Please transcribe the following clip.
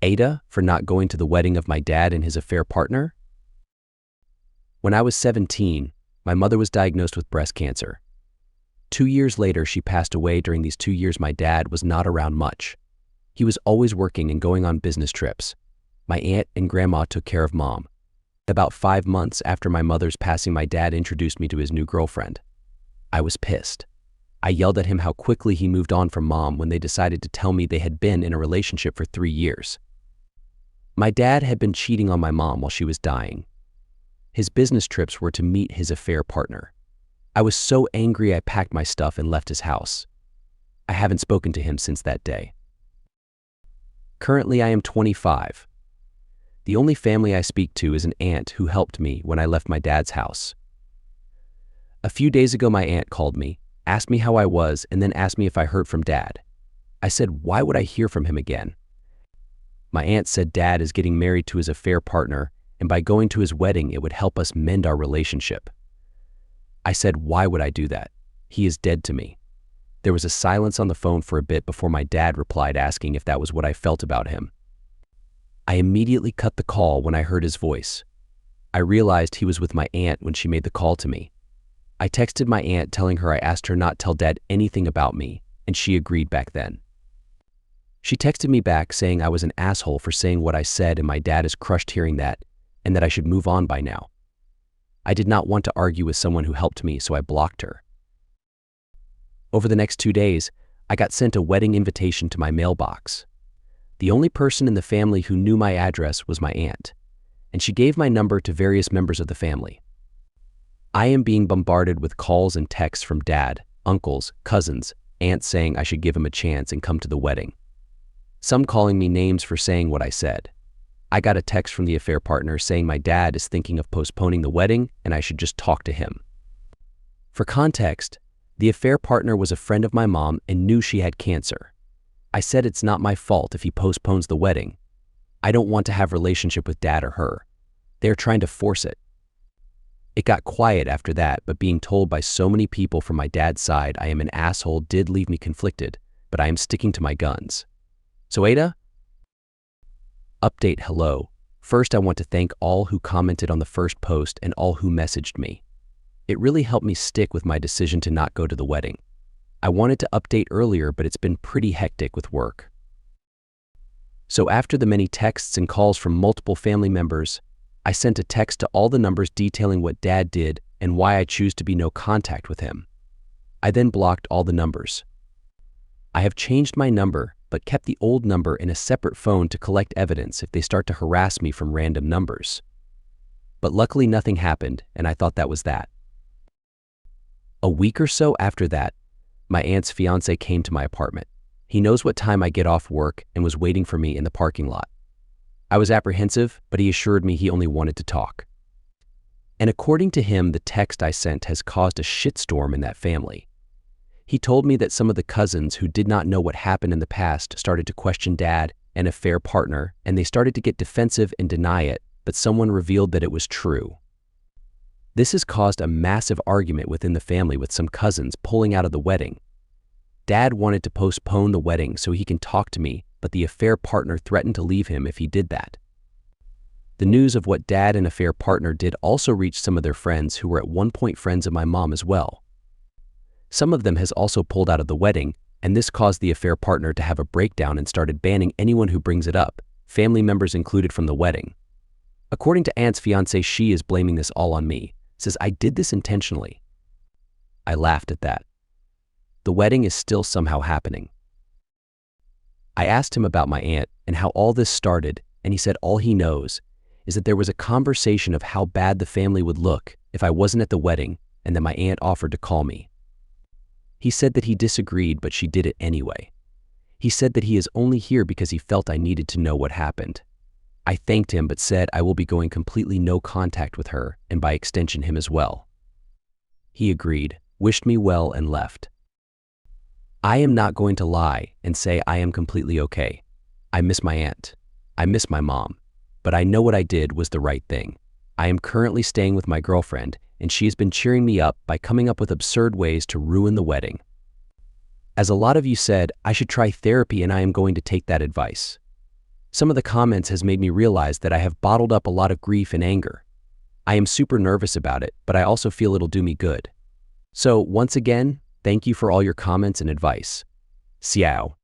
AITA for not going to the wedding of my dad and his affair partner? When I was 17, my mother was diagnosed with breast cancer. 2 years later, she passed away. During these 2 years, my dad was not around much. He was always working and going on business trips. My aunt and grandma took care of mom. About 5 months after my mother's passing, my dad introduced me to his new girlfriend. I was pissed. I yelled at him how quickly he moved on from mom when they decided to tell me they had been in a relationship for 3 years. My dad had been cheating on my mom while she was dying. His business trips were to meet his affair partner. I was so angry I packed my stuff and left his house. I haven't spoken to him since that day. Currently, I am 25. The only family I speak to is an aunt who helped me when I left my dad's house. A few days ago, my aunt called me, asked me how I was, and then asked me if I heard from Dad. I said, why would I hear from him again? My aunt said Dad is getting married to his affair partner, and by going to his wedding, it would help us mend our relationship. I said, why would I do that? He is dead to me. There was a silence on the phone for a bit before my dad replied, asking if that was what I felt about him. I immediately cut the call when I heard his voice. I realized he was with my aunt when she made the call to me. I texted my aunt telling her I asked her not tell Dad anything about me, and she agreed back then. She texted me back saying I was an asshole for saying what I said and my dad is crushed hearing that, and that I should move on by now. I did not want to argue with someone who helped me, so I blocked her. Over the next 2 days, I got sent a wedding invitation to my mailbox. The only person in the family who knew my address was my aunt, and she gave my number to various members of the family. I am being bombarded with calls and texts from dad, uncles, cousins, aunts saying I should give him a chance and come to the wedding. Some calling me names for saying what I said. I got a text from the affair partner saying my dad is thinking of postponing the wedding and I should just talk to him. For context, the affair partner was a friend of my mom and knew she had cancer. I said it's not my fault if he postpones the wedding. I don't want to have a relationship with Dad or her. They are trying to force it. It got quiet after that, but being told by so many people from my dad's side I am an asshole did leave me conflicted, but I am sticking to my guns. So AITA? Update. Hello. First, I want to thank all who commented on the first post and all who messaged me. It really helped me stick with my decision to not go to the wedding. I wanted to update earlier, but it's been pretty hectic with work. So after the many texts and calls from multiple family members, I sent a text to all the numbers detailing what Dad did and why I choose to be no contact with him. I then blocked all the numbers. I have changed my number, but kept the old number in a separate phone to collect evidence if they start to harass me from random numbers. But luckily nothing happened, and I thought that was that. A week or so after that, my aunt's fiance came to my apartment. He knows what time I get off work and was waiting for me in the parking lot. I was apprehensive, but he assured me he only wanted to talk. And according to him, the text I sent has caused a shitstorm in that family. He told me that some of the cousins who did not know what happened in the past started to question Dad and affair partner, and they started to get defensive and deny it, but someone revealed that it was true. This has caused a massive argument within the family, with some cousins pulling out of the wedding. Dad wanted to postpone the wedding so he can talk to me, but the affair partner threatened to leave him if he did that. The news of what Dad and affair partner did also reached some of their friends who were at one point friends of my mom as well. Some of them has also pulled out of the wedding, and this caused the affair partner to have a breakdown and started banning anyone who brings it up, family members included, from the wedding. According to aunt's fiance, she is blaming this all on me, says I did this intentionally. I laughed at that. The wedding is still somehow happening. I asked him about my aunt and how all this started, and he said all he knows is that there was a conversation of how bad the family would look if I wasn't at the wedding, and that my aunt offered to call me. He said that he disagreed, but she did it anyway. He said that he is only here because he felt I needed to know what happened. I thanked him, but said I will be going completely no contact with her, and by extension him as well. He agreed, wished me well, and left. I am not going to lie and say I am completely okay. I miss my aunt. I miss my mom. But I know what I did was the right thing. I am currently staying with my girlfriend, and she has been cheering me up by coming up with absurd ways to ruin the wedding. As a lot of you said, I should try therapy, and I am going to take that advice. Some of the comments has made me realize that I have bottled up a lot of grief and anger. I am super nervous about it, but I also feel it'll do me good. So once again, thank you for all your comments and advice. Ciao.